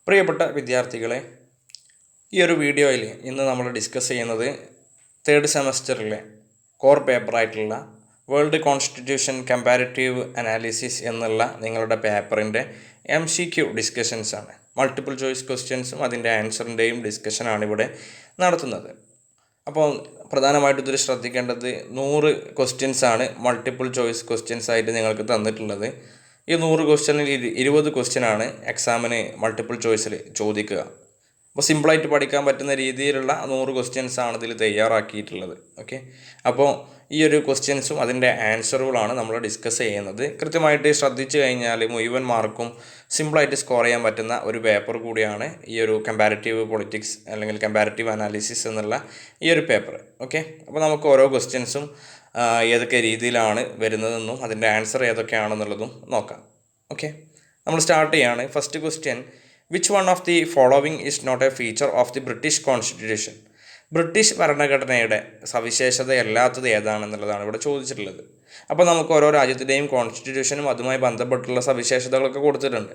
പ്രിയപ്പെട്ട വിദ്യാർത്ഥികളെ, ഈ ഒരു വീഡിയോയിൽ ഇന്ന് നമ്മൾ ഡിസ്കസ് ചെയ്യുന്നത് തേർഡ് സെമസ്റ്ററിലെ കോർ പേപ്പറായിട്ടുള്ള വേൾഡ് കോൺസ്റ്റിറ്റ്യൂഷൻ കമ്പാരിറ്റീവ് അനാലിസിസ് എന്നുള്ള നിങ്ങളുടെ പേപ്പറിൻ്റെ MCQ ഡിസ്കഷൻസാണ്. മൾട്ടിപ്പിൾ ചോയ്സ് ക്വസ്റ്റ്യൻസും അതിൻ്റെ ആൻസറിൻ്റെയും ഡിസ്കഷനാണ് ഇവിടെ നടത്തുന്നത്. അപ്പോൾ പ്രധാനമായിട്ടും ഇതിൽ ശ്രദ്ധിക്കേണ്ടത് 100 ക്വസ്റ്റ്യൻസാണ് മൾട്ടിപ്പിൾ ചോയ്സ് ക്വസ്റ്റ്യൻസ് ആയിട്ട് നിങ്ങൾക്ക് തന്നിട്ടുള്ളത്. ഈ 100 ക്വസ്റ്റ്യനിൽ 20 ക്വസ്റ്റ്യനാണ് എക്സാമിന് മൾട്ടിപ്പിൾ ചോയ്സിൽ ചോദിക്കുക. അപ്പോൾ സിമ്പിളായിട്ട് പഠിക്കാൻ പറ്റുന്ന രീതിയിലുള്ള 100 ക്വസ്റ്റ്യൻസാണ് ഇതിൽ തയ്യാറാക്കിയിട്ടുള്ളത്. ഓക്കെ, അപ്പോൾ ഈ ഒരു ക്വസ്റ്റ്യൻസും അതിൻ്റെ ആൻസറുകളാണ് നമ്മൾ ഡിസ്കസ് ചെയ്യുന്നത്. കൃത്യമായിട്ട് ശ്രദ്ധിച്ചു കഴിഞ്ഞാൽ മുഴുവൻ മാർക്കും സിമ്പിളായിട്ട് സ്കോർ ചെയ്യാൻ പറ്റുന്ന ഒരു പേപ്പർ കൂടിയാണ് ഈ ഒരു കമ്പാരിറ്റീവ് പൊളിറ്റിക്സ് അല്ലെങ്കിൽ കമ്പാരിറ്റീവ് അനാലിസിസ് എന്നുള്ള ഈ ഒരു പേപ്പർ. ഓക്കെ, അപ്പോൾ നമുക്ക് ഓരോ ക്വസ്റ്റ്യൻസും ഏതൊക്കെ രീതിയിലാണ് വരുന്നതെന്നും അതിൻ്റെ ആൻസർ ഏതൊക്കെയാണെന്നുള്ളതും നോക്കാം. ഓക്കെ, നമ്മൾ സ്റ്റാർട്ട് ചെയ്യാണ്. First question: which one of the following is not a feature of the British constitution? British ഭരണഘടനയുടെ സവിശേഷതയല്ലാത്തത് ഏതാണെന്നുള്ളതാണ് ഇവിടെ ചോദിച്ചിട്ടുള്ളത്. അപ്പോൾ നമുക്ക് ഓരോ രാജ്യത്തിൻ്റെയും കോൺസ്റ്റിറ്റ്യൂഷനും അതുമായി ബന്ധപ്പെട്ടുള്ള സവിശേഷതകളൊക്കെ കൊടുത്തിട്ടുണ്ട്.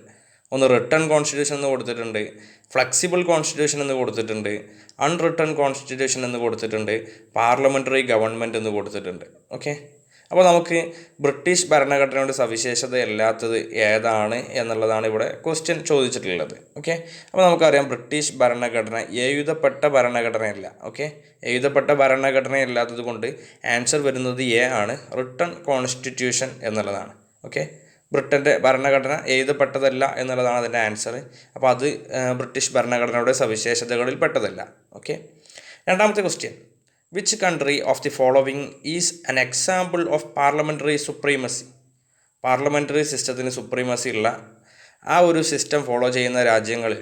ഒന്ന് റിട്ടൺ കോൺസ്റ്റിറ്റ്യൂഷൻ എന്ന് കൊടുത്തിട്ടുണ്ട്, ഫ്ലെക്സിബിൾ കോൺസ്റ്റിറ്റ്യൂഷൻ എന്ന് കൊടുത്തിട്ടുണ്ട്, അൺറിട്ടൺ കോൺസ്റ്റിറ്റ്യൂഷൻ എന്ന് കൊടുത്തിട്ടുണ്ട്, പാർലമെൻ്ററി ഗവൺമെൻറ് എന്ന് കൊടുത്തിട്ടുണ്ട്. ഓക്കെ, അപ്പോൾ നമുക്ക് ബ്രിട്ടീഷ് ഭരണഘടനയുടെ സവിശേഷതയല്ലാത്തത് ഏതാണ് എന്നുള്ളതാണ് ഇവിടെ ക്വസ്റ്റ്യൻ ചോദിച്ചിട്ടുള്ളത്. ഓക്കെ, അപ്പോൾ നമുക്കറിയാം ബ്രിട്ടീഷ് ഭരണഘടന എഴുതപ്പെട്ട ഭരണഘടനയല്ല. ഓക്കെ, എഴുതപ്പെട്ട ഭരണഘടനയല്ലാത്തത് കൊണ്ട് ആൻസർ വരുന്നത് എ ആണ്, റിട്ടൺ കോൺസ്റ്റിറ്റ്യൂഷൻ എന്നുള്ളതാണ്. ഓക്കെ, ബ്രിട്ടൻ്റെ ഭരണഘടന എഴുതപ്പെട്ടതല്ല എന്നുള്ളതാണ് അതിൻ്റെ ആൻസർ. അപ്പോൾ അത് ബ്രിട്ടീഷ് ഭരണഘടനയുടെ സവിശേഷതകളിൽ പെട്ടതല്ല. ഓക്കെ, രണ്ടാമത്തെ question: which country of the following is an example of parliamentary supremacy? Parliamentary സിസ്റ്റത്തിന് സുപ്രീമസി ഉള്ള ആ ഒരു സിസ്റ്റം ഫോളോ ചെയ്യുന്ന രാജ്യങ്ങൾ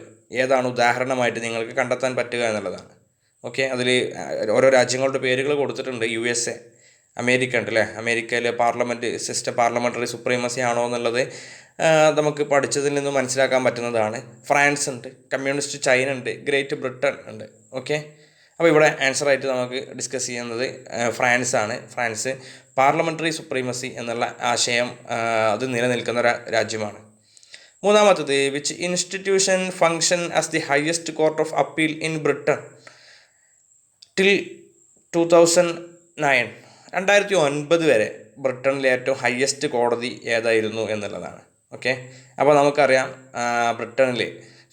ഏതാണ് ഉദാഹരണമായിട്ട് നിങ്ങൾക്ക് കണ്ടെത്താൻ പറ്റുക എന്നുള്ളതാണ്. ഓക്കെ, അതിൽ ഓരോ രാജ്യങ്ങളുടെ പേരുകൾ കൊടുത്തിട്ടുണ്ട്. USA, അമേരിക്ക ഉണ്ട് അല്ലേ? അമേരിക്കയിലെ പാർലമെൻറ്റ് സിസ്റ്റം പാർലമെൻ്ററി സുപ്രീമസി ആണോ എന്നുള്ളത് നമുക്ക് പഠിച്ചതിൽ നിന്ന് മനസ്സിലാക്കാൻ പറ്റുന്നതാണ്. ഫ്രാൻസ് ഉണ്ട്, കമ്മ്യൂണിസ്റ്റ് ചൈന ഉണ്ട്, ഗ്രേറ്റ് ബ്രിട്ടൻ ഉണ്ട്. ഓക്കെ, അപ്പോൾ ഇവിടെ ആൻസറായിട്ട് നമുക്ക് ഡിസ്കസ് ചെയ്യുന്നത് ഫ്രാൻസ് ആണ്. ഫ്രാൻസ് പാർലമെൻ്ററി സുപ്രീമസി എന്നുള്ള ആശയം അത് നിലനിൽക്കുന്ന രാജ്യമാണ്. മൂന്നാമത്തത്: which institution function as the highest court of appeal in Britain till 2009? 2009 വരെ ബ്രിട്ടനിലെ ഏറ്റവും ഹയസ്റ്റ് കോടതി ഏതായിരുന്നു എന്നുള്ളതാണ്. ഓക്കെ, അപ്പോൾ നമുക്കറിയാം ബ്രിട്ടനിൽ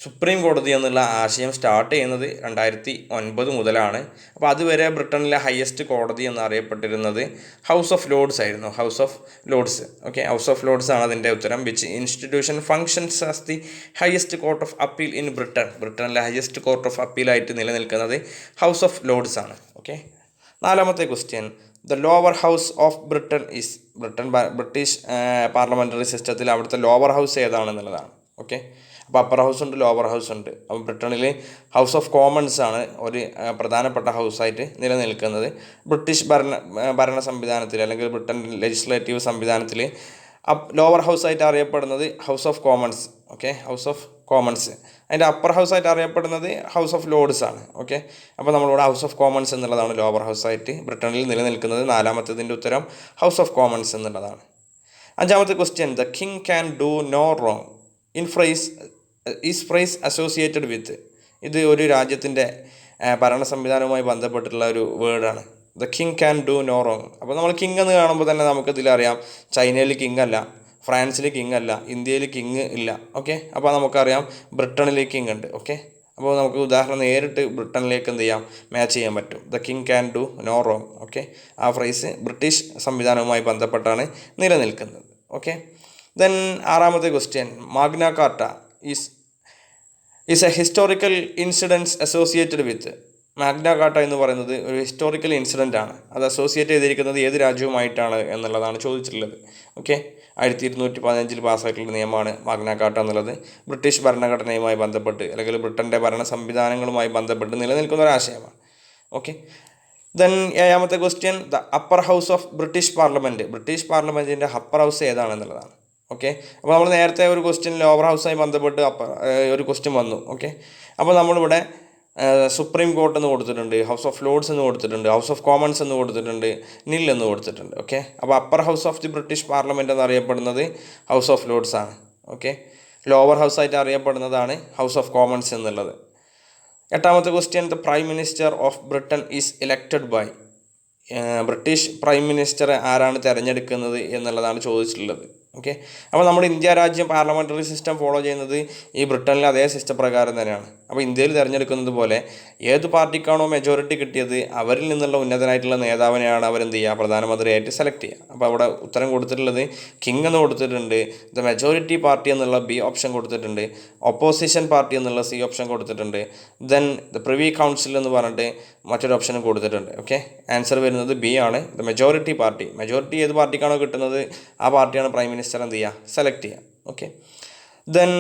സുപ്രീം കോടതി എന്നുള്ള ആശയം സ്റ്റാർട്ട് ചെയ്യുന്നത് 2009 മുതലാണ്. അപ്പോൾ അതുവരെ ബ്രിട്ടനിലെ ഹയസ്റ്റ് കോടതി എന്നറിയപ്പെട്ടിരുന്നത് ഹൗസ് ഓഫ് ലോർഡ്സ് ആയിരുന്നു. House of Lord's. Okay, House of Lords ആണ് അതിൻ്റെ ഉത്തരം. Which institution functions as the highest court of appeal in Britain? ബ്രിട്ടനിലെ ഹയസ്റ്റ് കോർട്ട് ഓഫ് അപ്പീലായിട്ട് നിലനിൽക്കുന്നത് ഹൗസ് ഓഫ് ലോർഡ്സ് ആണ്. ഓക്കെ, നാലാമത്തെ question: the lower house of Britain is? British parliamentary സിസ്റ്റത്തിൽ അവിടുത്തെ lower house ഏതാണെന്നുള്ളതാണ്. ഓക്കെ, അപ്പോൾ അപ്പർ ഹൗസ് ഉണ്ട്, lower house ഉണ്ട്. അപ്പോൾ ബ്രിട്ടനിൽ ഹൗസ് ഓഫ് കോമൺസ് ആണ് ഒരു പ്രധാനപ്പെട്ട ഹൗസായിട്ട് നിലനിൽക്കുന്നത്. ബ്രിട്ടീഷ് ഭരണ സംവിധാനത്തിൽ അല്ലെങ്കിൽ ബ്രിട്ടൻ ലെജിസ്ലേറ്റീവ് സംവിധാനത്തിൽ ലോവർ ഹൗസായിട്ട് അറിയപ്പെടുന്നത് House of Commons. Okay, House of Commons. അതിൻ്റെ അപ്പർ ഹൗസായിട്ട് അറിയപ്പെടുന്നത് ഹൗസ് ഓഫ് ലോർഡ്സ് ആണ്. ഓക്കെ, അപ്പോൾ നമ്മളിവിടെ ഹൗസ് ഓഫ് കോമൺസ് എന്നുള്ളതാണ് ലോവർ ഹൗസായിട്ട് ബ്രിട്ടനിൽ നിലനിൽക്കുന്നത്. നാലാമത്തതിൻ്റെ ഉത്തരം ഹൗസ് ഓഫ് കോമൺസ് എന്നുള്ളതാണ്. അഞ്ചാമത്തെ question: the king can do no wrong implies associated with? ഇത് ഒരു രാജ്യത്തിൻ്റെ ഭരണ സംവിധാനവുമായി ബന്ധപ്പെട്ടുള്ള ഒരു വേർഡാണ്. The king can do no wrong. അപ്പോൾ നമ്മൾ കിങ് എന്ന് കാണുമ്പോൾ തന്നെ നമുക്കിതിലറിയാം ചൈനയിൽ കിങ് അല്ല, ഫ്രാൻസിൽ കിങ് അല്ല, ഇന്ത്യയിൽ കിങ് ഇല്ല. ഓക്കെ, അപ്പോൾ നമുക്കറിയാം ബ്രിട്ടനിൽ കിങ് ഉണ്ട്. ഓക്കെ, അപ്പോൾ നമുക്ക് ഉദാഹരണം നേരിട്ട് ബ്രിട്ടനിലേക്ക് എന്ത് ചെയ്യാം, മാച്ച് ചെയ്യാൻ പറ്റും. The king can do no wrong. Okay, ആ ഫ്രൈസ് ബ്രിട്ടീഷ് സംവിധാനവുമായി ബന്ധപ്പെട്ടാണ് നിലനിൽക്കുന്നത്. ഓക്കെ, ദെൻ ആറാമത്തെ question: Magna Carta is a historical incidence associated with? Magna Carta എന്ന് പറയുന്നത് ഒരു ഹിസ്റ്റോറിക്കൽ ഇൻസിഡൻ്റ് ആണ്. അത് അസോസിയേറ്റ് ചെയ്തിരിക്കുന്നത് ഏത് രാജ്യവുമായിട്ടാണ് എന്നുള്ളതാണ് ചോദിച്ചിട്ടുള്ളത്. ഓക്കെ, 1215 പാസ്സായിട്ടുള്ള നിയമമാണ് മാഗ്ന കാർട്ട എന്നുള്ളത്. ബ്രിട്ടീഷ് ഭരണഘടനയുമായി ബന്ധപ്പെട്ട് അല്ലെങ്കിൽ ബ്രിട്ടൻ്റെ ഭരണ സംവിധാനങ്ങളുമായി ബന്ധപ്പെട്ട് നിലനിൽക്കുന്ന ഒരു ആശയമാണ്. ഓക്കെ, ദെൻ ഏഴാമത്തെ question: the upper house of British parliament? British പാർലമെൻറ്റിൻ്റെ അപ്പർ ഹൗസ് ഏതാണെന്നുള്ളതാണ്. ഓക്കെ, അപ്പോൾ നമ്മൾ നേരത്തെ ഒരു ക്വസ്റ്റ്യൻ ലോവർ ഹൗസുമായി ബന്ധപ്പെട്ട് ഒരു ക്വസ്റ്റ്യൻ വന്നു. ഓക്കെ, അപ്പോൾ നമ്മളിവിടെ സുപ്രീം കോർട്ട് എന്ന് കൊടുത്തിട്ടുണ്ട്, ഹൗസ് ഓഫ് ലോർഡ്സ് എന്ന് കൊടുത്തിട്ടുണ്ട്, ഹൗസ് ഓഫ് കോമൺസ് എന്ന് കൊടുത്തിട്ടുണ്ട്, നിൽ എന്ന് കൊടുത്തിട്ടുണ്ട്. ഓക്കെ, അപ്പോൾ upper house of the British parliament എന്നറിയപ്പെടുന്നത് ഹൗസ് ഓഫ് ലോർഡ്സ് ആണ്. ഓക്കെ, ലോവർ ഹൗസ് ആയിട്ട് അറിയപ്പെടുന്നതാണ് ഹൗസ് ഓഫ് കോമൺസ് എന്നുള്ളത്. എട്ടാമത്തെ question, the prime minister of Britain is elected by. British prime മിനിസ്റ്ററെ ആരാണ് തിരഞ്ഞെടുക്കുന്നത് എന്നുള്ളതാണ് ചോദിച്ചിട്ടുള്ളത്. ഓക്കെ, അപ്പോൾ നമ്മുടെ ഇന്ത്യ രാജ്യം പാർലമെൻ്ററി സിസ്റ്റം ഫോളോ ചെയ്യുന്നത് ഈ ബ്രിട്ടനിലെ അതേ സിസ്റ്റം പ്രകാരം തന്നെയാണ്. അപ്പോൾ ഇന്ത്യയിൽ തിരഞ്ഞെടുക്കുന്നത് പോലെ ഏത് പാർട്ടിക്കാണോ മെജോറിറ്റി കിട്ടിയത് അവരിൽ നിന്നുള്ള ഉന്നതനായിട്ടുള്ള നേതാവിനെയാണ് അവരെന്ത് ചെയ്യുക, പ്രധാനമന്ത്രിയായിട്ട് സെലക്ട് ചെയ്യുക. അപ്പോൾ അവിടെ ഉത്തരം കൊടുത്തിട്ടുള്ളത് കിങ് എന്ന് കൊടുത്തിട്ടുണ്ട്, ദ മെജോറിറ്റി പാർട്ടി എന്നുള്ള ബി ഓപ്ഷൻ കൊടുത്തിട്ടുണ്ട്, ഒപ്പോസിഷൻ പാർട്ടി എന്നുള്ള സി ഓപ്ഷൻ കൊടുത്തിട്ടുണ്ട്, ദെൻ ദ പ്രിവി കൗൺസിൽ എന്ന് പറഞ്ഞിട്ട് മറ്റൊരു ഓപ്ഷനും കൊടുത്തിട്ടുണ്ട്. ഓക്കെ, ആൻസർ വരുന്നത് ബി ആണ്, ദ മെജോറിറ്റി പാർട്ടി. മെജോറിറ്റി ഏത് പാർട്ടിക്കാണോ കിട്ടുന്നത് ആ പാർട്ടിയാണ് പ്രൈം മിനിസ്റ്റർ എന്ത് ചെയ്യുക, സെലക്ട് ചെയ്യുക. ഓക്കെ, ദെൻ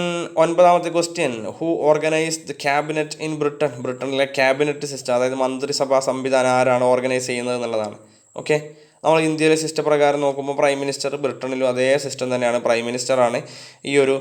ഒൻപതാമത്തെ question, who organise the cabinet in Britain. ബ്രിട്ടനിലെ ക്യാബിനറ്റ് സിസ്റ്റം, അതായത് മന്ത്രിസഭാ സംവിധാനം ആരാണ് ഓർഗനൈസ് ചെയ്യുന്നത് എന്നുള്ളതാണ്. ഓക്കെ, നമ്മൾ ഇന്ത്യയിലെ സിസ്റ്റം പ്രകാരം നോക്കുമ്പോൾ പ്രൈം മിനിസ്റ്റർ, ബ്രിട്ടനിലും അതേ സിസ്റ്റം തന്നെയാണ്, പ്രൈം മിനിസ്റ്ററാണ് ഈ ഒരു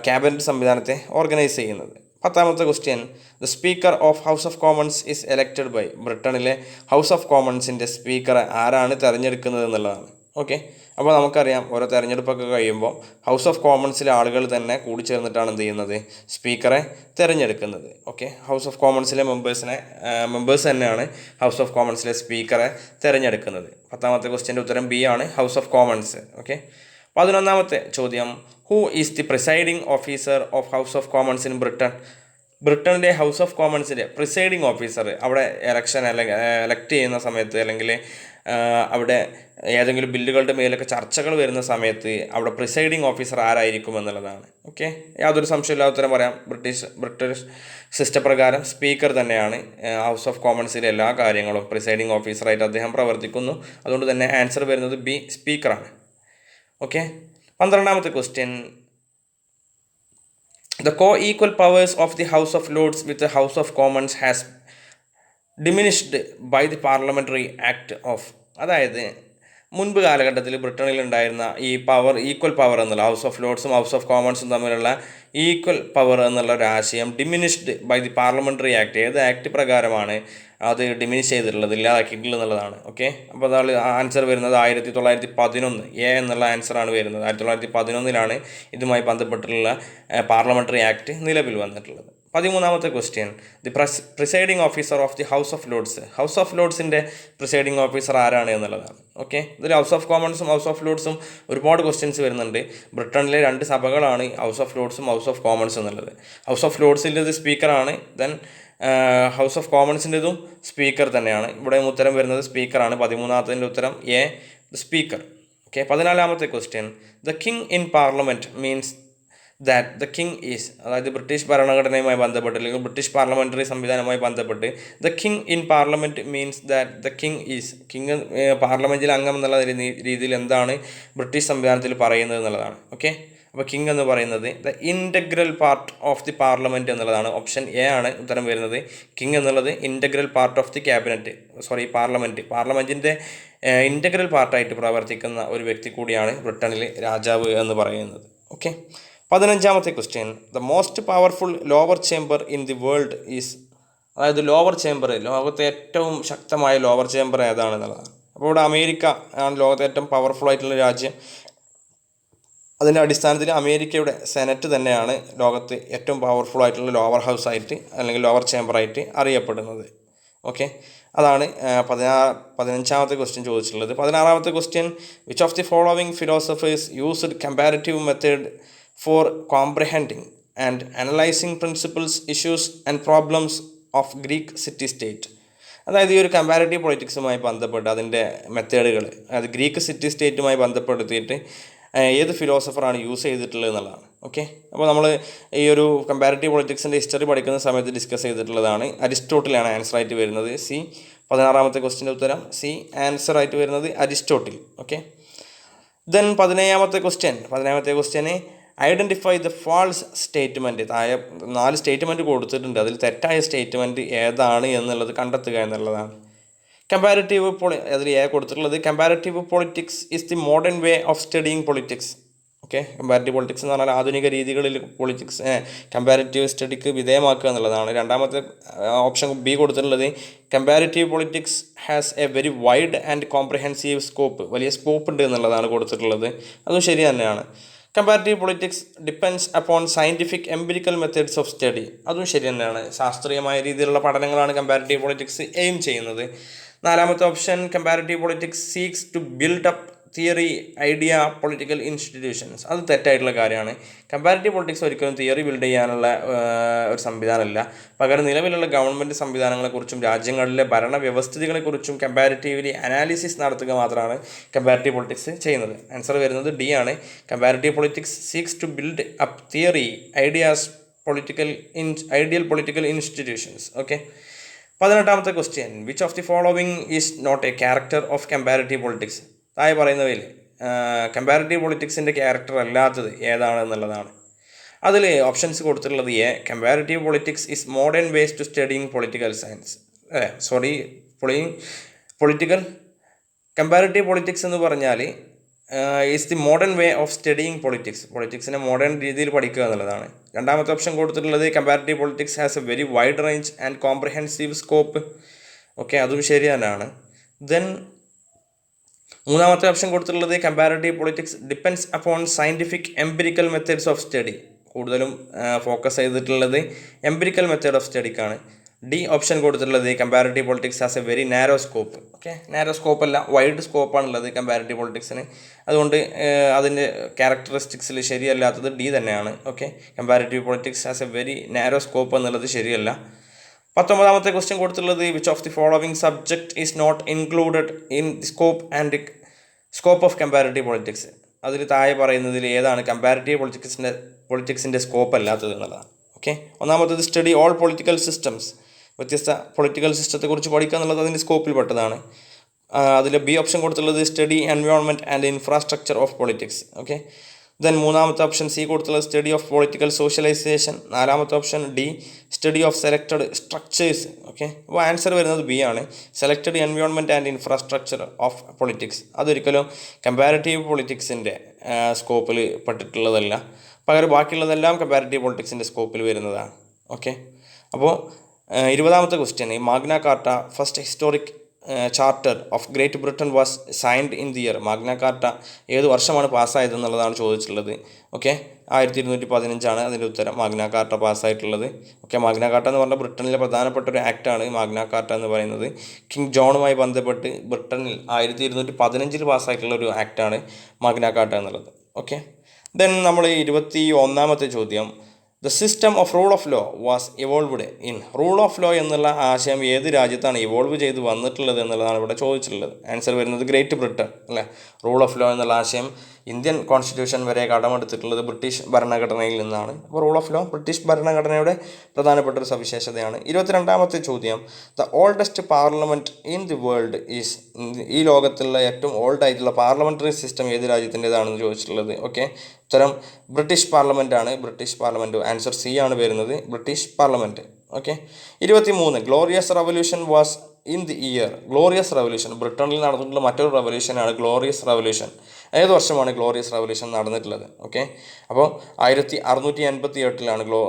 ക്യാബിനറ്റ് സംവിധാനത്തെ ഓർഗനൈസ് ചെയ്യുന്നത്. പത്താമത്തെ question, the speaker of House of Commons is elected by. ബ്രിട്ടനിലെ ഹൗസ് ഓഫ് കോമൺസിൻ്റെ സ്പീക്കറെ ആരാണ് തിരഞ്ഞെടുക്കുന്നത് എന്നുള്ളതാണ്. ഓക്കെ, അപ്പോൾ നമുക്കറിയാം ഓരോ തെരഞ്ഞെടുപ്പൊക്കെ കഴിയുമ്പോൾ ഹൗസ് ഓഫ് കോമൺസിലെ ആളുകൾ തന്നെ കൂടിച്ചേർന്നിട്ടാണ് എന്ത് ചെയ്യുന്നത്, സ്പീക്കറെ തിരഞ്ഞെടുക്കുന്നത്. ഓക്കെ, ഹൗസ് ഓഫ് കോമൺസിലെ മെമ്പേഴ്സ് തന്നെയാണ് ഹൗസ് ഓഫ് കോമൺസിലെ സ്പീക്കറെ തിരഞ്ഞെടുക്കുന്നത്. പത്താമത്തെ ക്വസ്റ്റ്യൻ്റെ ഉത്തരം ബി ആണ്, ഹൗസ് ഓഫ് കോമൺസ്. ഓക്കെ, 11ാമത്തെ ചോദ്യം, who is the presiding officer of House of Commons in Britain. ബ്രിട്ടനിലെ ഹൗസ് ഓഫ് കോമൺസിലെ പ്രിസൈഡിങ് ഓഫീസർ, അവിടെ എലക്ട് ചെയ്യുന്ന സമയത്ത് അല്ലെങ്കിൽ അവിടെ ഏതെങ്കിലും ബില്ലുകളുടെ മേലൊക്കെ ചർച്ചകൾ വരുന്ന സമയത്ത് അവിടെ പ്രിസൈഡിങ് ഓഫീസർ ആരായിരിക്കും എന്നുള്ളതാണ്. ഓക്കെ, യാതൊരു സംശയമില്ലാത്ത ഉത്തരം പറയാം, ബ്രിട്ടീഷ് സിസ്റ്റം പ്രകാരം സ്പീക്കർ തന്നെയാണ് ഹൗസ് ഓഫ് കോമൺസിലെ എല്ലാ കാര്യങ്ങളും പ്രിസൈഡിങ് ഓഫീസറായിട്ട് അദ്ദേഹം പ്രവർത്തിക്കുന്നു. അതുകൊണ്ട് തന്നെ ആൻസർ വരുന്നത് ബി, സ്പീക്കറാണ്. ഓക്കെ, 12ാമത്തെ question, the co-equal powers of the house of Lords with the house of Commons has diminished by the parliamentary act of. അതായത് മുൻപ് കാലഘട്ടത്തിൽ ബ്രിട്ടനിൽ ഉണ്ടായിരുന്ന ഈ ഈക്വൽ പവർ എന്നുള്ള ഹൗസ് ഓഫ് ലോർഡ്സും ഹൗസ് ഓഫ് കോമൺസും തമ്മിലുള്ള ഈക്വൽ പവർ എന്നുള്ള ഒരു ആശയം diminished by the parliamentary act. ഏത് ആക്ട് പ്രകാരമാണ് അത് ഡിമിനിഷ് ചെയ്തിട്ടുള്ളത്, ഇല്ലാതാക്കിയിട്ടുള്ളത് എന്നുള്ളതാണ്. ഓക്കെ, അപ്പോൾ അതാണ് ആൻസർ വരുന്നത് 1911 എ എന്നുള്ള ആൻസറാണ് വരുന്നത്. 1911 ഇതുമായി ബന്ധപ്പെട്ടുള്ള പാർലമെൻ്ററി ആക്ട് നിലവിൽ വന്നിട്ടുള്ളത്. 13ാമത്തെ question, the presiding officer of the house of Lords. House of ലോർഡ്സിൻ്റെ പ്രിസൈഡിങ് ഓഫീസർ ആരാണ് എന്നുള്ളതാണ്. ഓക്കെ, ഇതിൽ ഹൗസ് ഓഫ് കോമൺസും ഹൗസ് ഓഫ് ലോർഡ്സും ഒരുപാട് ക്വസ്റ്റ്യൻസ് വരുന്നുണ്ട്. ബ്രിട്ടനിലെ 2 സഭകളാണ് ഹൗസ് ഓഫ് ലോർഡ്സും ഹൗസ് ഓഫ് കോമൺസും എന്നുള്ളത്. ഹൗസ് ഓഫ് ലോർഡ്സിൻ്റെത് സ്പീക്കറാണ്, ദെൻ ഹൗസ് ഓഫ് കോമൺസിൻ്റെതും സ്പീക്കർ തന്നെയാണ്. ഇവിടെ ഉത്തരം വരുന്നത് സ്പീക്കറാണ്. 13ാമത്തെ ഉത്തരം എ, സ്പീക്കർ. ഓക്കെ, 14ാമത്തെ question, the king in parliament means that the king is. അതായത് ബ്രിട്ടീഷ് ഭരണഘടനയുമായി ബന്ധപ്പെട്ട് അല്ലെങ്കിൽ ബ്രിട്ടീഷ് പാർലമെൻ്ററി സംവിധാനവുമായി ബന്ധപ്പെട്ട് the king in parliament means that the king is. King പാർലമെൻറ്റിൽ അംഗം എന്നുള്ള രീതിയിൽ എന്താണ് ബ്രിട്ടീഷ് സംവിധാനത്തിൽ പറയുന്നത് എന്നുള്ളതാണ്. ഓക്കെ, അപ്പോൾ കിങ് എന്ന് പറയുന്നത് the integral part of the parliament എന്നുള്ളതാണ്. ഓപ്ഷൻ എ ആണ് ഉത്തരം വരുന്നത്. കിങ് എന്നുള്ളത് ഇൻറ്റഗ്രൽ പാർട്ട് ഓഫ് ദി പാർലമെൻറ്റിൻ്റെ ഇൻറ്റഗ്രൽ പാർട്ടായിട്ട് പ്രവർത്തിക്കുന്ന ഒരു വ്യക്തി കൂടിയാണ് ബ്രിട്ടനിൽ രാജാവ് എന്ന് പറയുന്നത്. ഓക്കെ, 15ാമത്തെ question, the most powerful lower chamber in the world is. അതായത് ലോവർ ചേംബർ, ലോകത്തെ ഏറ്റവും ശക്തമായ ലോവർ ചേംബർ ഏതാണെന്നുള്ളതാണ്. അപ്പോൾ ഇവിടെ അമേരിക്ക ആണ് ലോകത്തെ ഏറ്റവും പവർഫുൾ ആയിട്ടുള്ള രാജ്യം. അതിൻ്റെ അടിസ്ഥാനത്തിൽ അമേരിക്കയുടെ സെനറ്റ് തന്നെയാണ് ലോകത്ത് ഏറ്റവും പവർഫുൾ ആയിട്ടുള്ള ലോവർ ഹൗസ് ആയിട്ട് അല്ലെങ്കിൽ ലോവർ ചേംബറായിട്ട് അറിയപ്പെടുന്നത്. ഓക്കെ, അതാണ് 15ാമത്തെ ക്വസ്റ്റ്യൻ ചോദിച്ചിട്ടുള്ളത്. 16ാമത്തെ question, which of the following philosophers used comparative method for comprehending and analysing principles, issues and problems of Greek city state. അതായത് ഈ ഒരു കമ്പാരിറ്റീവ് പൊളിറ്റിക്സുമായി ബന്ധപ്പെട്ട് അതിൻ്റെ മെത്തേഡുകൾ, അതായത് ഗ്രീക്ക് സിറ്റി സ്റ്റേറ്റുമായി ബന്ധപ്പെടുത്തിയിട്ട് ഏത് ഫിലോസഫറാണ് യൂസ് ചെയ്തിട്ടുള്ളത് എന്നുള്ളതാണ്. ഓക്കെ, അപ്പോൾ നമ്മൾ ഈ ഒരു കമ്പാരിറ്റീവ് പൊളിറ്റിക്സിൻ്റെ ഹിസ്റ്ററി പഠിക്കുന്ന സമയത്ത് ഡിസ്കസ് ചെയ്തിട്ടുള്ളതാണ്. അരിസ്റ്റോട്ടിലാണ് ആൻസർ ആയിട്ട് വരുന്നത്. സി, 16ാമത്തെ ക്വസ്റ്റ്യൻ്റെ ഉത്തരം സി, ആൻസർ ആയിട്ട് വരുന്നത് അരിസ്റ്റോട്ടിൽ. ഓക്കെ, ദെൻ 17ാമത്തെ ക്വസ്റ്റ്യന് ഐഡൻറ്റിഫൈ ദ ഫാൾസ് സ്റ്റേറ്റ്മെൻറ്റ്. താഴെ 4 സ്റ്റേറ്റ്മെൻറ്റ് കൊടുത്തിട്ടുണ്ട്, അതിൽ തെറ്റായ സ്റ്റേറ്റ്മെൻറ്റ് ഏതാണ് എന്നുള്ളത് കണ്ടെത്തുക എന്നുള്ളതാണ്. അതിൽ കൊടുത്തിട്ടുള്ളത് comparative politics is the modern way of studying politics. Okay, comparative politics എന്ന് പറഞ്ഞാൽ ആധുനിക രീതികളിൽ കമ്പാരിറ്റീവ് സ്റ്റഡിക്ക് വിധേയമാക്കുക എന്നുള്ളതാണ്. രണ്ടാമത്തെ ഓപ്ഷൻ ബി കൊടുത്തിട്ടുള്ളത് comparative politics has a very wide and comprehensive scope. വലിയ സ്കോപ്പ് ഉണ്ട് എന്നുള്ളതാണ് കൊടുത്തിട്ടുള്ളത്. അതും ശരി തന്നെയാണ്. Comparative politics depends upon scientific empirical methods of study. അതും ശരി തന്നെയാണ്. ശാസ്ത്രീയമായ രീതിയിലുള്ള പഠനങ്ങളാണ് കമ്പാരിറ്റീവ് പൊളിറ്റിക്സ് എയിം ചെയ്യുന്നത്. നാലാമത്തെ option, comparative politics seeks to build up theory, idea, political institutions. അത് തെറ്റായിട്ടുള്ള കാര്യമാണ്. കമ്പാരിറ്റീവ് പൊളിറ്റിക്സ് ഒരിക്കലും തിയറി ബിൽഡ് ചെയ്യാനുള്ള ഒരു സംവിധാനമല്ല. പകരം നിലവിലുള്ള ഗവൺമെൻറ് സംവിധാനങ്ങളെക്കുറിച്ചും രാജ്യങ്ങളിലെ ഭരണവ്യവസ്ഥിതികളെക്കുറിച്ചും കമ്പാരിറ്റീവ്ലി അനാലിസിസ് നടത്തുക മാത്രമാണ് കമ്പാരിറ്റീവ് പൊളിറ്റിക്സ് ചെയ്യുന്നത്. ആൻസർ വരുന്നത് ഡി ആണ്. Comparative politics seeks to build up theory, ideas, ideal political institutions. Okay. 18ാമത്തെ question, which of the following is not a character of comparative politics? താഴെ പറയുന്നവയിൽ comparative പൊളിറ്റിക്സിൻ്റെ character അല്ലാത്തത് ഏതാണ് എന്നുള്ളതാണ്. അതിൽ ഓപ്ഷൻസ് കൊടുത്തിട്ടുള്ളത് A, comparative politics is modern ways to studying political science. Political comparative politics എന്ന് പറഞ്ഞാൽ is the modern way of studying പൊളിറ്റിക്സിനെ മോഡേൺ രീതിയിൽ പഠിക്കുക എന്നുള്ളതാണ്. രണ്ടാമത്തെ ഓപ്ഷൻ കൊടുത്തിട്ടുള്ളത് comparative politics has a very wide range and comprehensive scope. Okay, അതും ശരി തന്നെയാണ്. ദെൻ മൂന്നാമത്തെ ഓപ്ഷൻ കൊടുത്തിട്ടുള്ളത് comparative politics depends upon scientific empirical methods of study. കൂടുതലും ഫോക്കസ് ചെയ്തിട്ടുള്ളത് എംപിരിക്കൽ മെത്തേഡ് ഓഫ് സ്റ്റഡിക്കാണ്. ഡി ഓപ്ഷൻ കൊടുത്തിട്ടുള്ളത് comparative politics has a very narrow scope. Okay, narrow scope അല്ല, വൈഡ് സ്കോപ്പാണുള്ളത് കമ്പാരിറ്റീവ് പൊളിറ്റിക്സിന്. അതുകൊണ്ട് അതിൻ്റെ ക്യാരക്ടറിസ്റ്റിക്സിൽ ശരിയല്ലാത്തത് ഡി തന്നെയാണ്. ഓക്കെ, comparative politics has a very narrow scope എന്നുള്ളത് ശരിയല്ല. 19ാമത്തെ ക്വസ്റ്റ്യൻ കൊടുത്തിട്ടുള്ളത് which of the following subject is not included in the scope of comparative politics. അതിൽ താഴെ പറയുന്നതിൽ ഏതാണ് കമ്പാരിറ്റീവ് പൊളിറ്റിക്സിൻ്റെ സ്കോപ്പ് അല്ലാത്തത് എന്നുള്ളതാണ്. ഓക്കെ, ഒന്നാമത്തത് സ്റ്റഡി ഓൾ പൊളിറ്റിക്കൽ സിസ്റ്റംസ്. വ്യത്യസ്ത പൊളിറ്റിക്കൽ സിസ്റ്റത്തെക്കുറിച്ച് പഠിക്കുക എന്നുള്ളത് അതിൻ്റെ സ്കോപ്പിൽ പെട്ടതാണ്. അതിൽ ബി ഓപ്ഷൻ കൊടുത്തുള്ളത് study environment and infrastructure of politics. Okay. Then മൂന്നാമത്തെ ഓപ്ഷൻ സി കൊടുത്തുള്ളത് സ്റ്റഡി ഓഫ് പൊളിറ്റിക്കൽ സോഷ്യലൈസേഷൻ. നാലാമത്തെ option D study of selected structures. Okay, അപ്പോൾ ആൻസർ വരുന്നത് ബി ആണ്, selected environment and infrastructure of politics. അതൊരിക്കലും comparative പൊളിറ്റിക്സിൻ്റെ സ്കോപ്പിൽ പെട്ടിട്ടുള്ളതല്ല. പകരം ബാക്കിയുള്ളതെല്ലാം കമ്പാരിറ്റീവ് പൊളിറ്റിക്സിൻ്റെ സ്കോപ്പിൽ വരുന്നതാണ്. ഓക്കെ, അപ്പോൾ 20ാമത്തെ question, Magna Carta first historic charter of Great Britain was signed in the year. Magna Carta ഏത് വർഷമാണ് പാസ്സായത് എന്നുള്ളതാണ് ചോദിച്ചിട്ടുള്ളത്. ഓക്കെ, 1215 അതിൻ്റെ ഉത്തരം. മാഗ്ന കാർട്ട പാസ്സായിട്ടുള്ളത്. ഓക്കെ, മാഗ്ന കാർട്ട എന്ന് പറഞ്ഞാൽ ബ്രിട്ടനിലെ പ്രധാനപ്പെട്ട ഒരു ആക്റ്റാണ് മാഗ്ന കാർട്ട എന്ന് പറയുന്നത്. കിങ് ജോണുമായി ബന്ധപ്പെട്ട് ബ്രിട്ടനിൽ 1215 പാസ്സായിട്ടുള്ള ഒരു ആക്റ്റാണ് മാഗ്ന കാർട്ട എന്നുള്ളത്. ഓക്കെ. ദെൻ നമ്മൾ 21ാമത്തെ ചോദ്യം, the system of rule of law was evolved in. Rule of law എന്നുള്ള ആശയം ഏത് രാജ്യത്താണ് ഇവോൾവ് ചെയ്ത് വന്നിട്ടുള്ളത് എന്നുള്ളതാണ് ഇവിടെ ചോദിച്ചിട്ടുള്ളത്. ആൻസർ വരുന്നത് ഗ്രേറ്റ് ബ്രിട്ടൻ അല്ലേ. റൂൾ ഓഫ് ലോ എന്നുള്ള ആശയം ഇന്ത്യൻ കോൺസ്റ്റിറ്റ്യൂഷൻ വരെ കടമെടുത്തിട്ടുള്ളത് ബ്രിട്ടീഷ് ഭരണഘടനയിൽ നിന്നാണ്. അപ്പോൾ റൂൾ ഓഫ് ലോ ബ്രിട്ടീഷ് ഭരണഘടനയുടെ പ്രധാനപ്പെട്ട ഒരു സവിശേഷതയാണ്. 22ാമത്തെ ചോദ്യം, the oldest parliament in the world is. ഈ ലോകത്തുള്ള ഏറ്റവും ഓൾഡ് ആയിട്ടുള്ള പാർലമെൻ്ററി സിസ്റ്റം ഏത് രാജ്യത്തിൻ്റെതാണെന്ന് ചോദിച്ചിട്ടുള്ളത്. ഓക്കെ, ഉത്തരം ബ്രിട്ടീഷ് പാർലമെൻ്റ് ആണ്. ബ്രിട്ടീഷ് പാർലമെൻറ്റ്, ആൻസർ സി ആണ് വരുന്നത്, British parliament. Okay. 23, glorious revolution was in the year. Glorious revolution ബ്രിട്ടനിൽ നടന്നിട്ടുള്ള മറ്റൊരു റവല്യൂഷനാണ് ഗ്ലോറിയസ് റവല്യൂഷൻ. ഏത് വർഷമാണ് ഗ്ലോറിയസ് റവല്യൂഷൻ നടന്നിട്ടുള്ളത്? ഓക്കെ, അപ്പോൾ 1688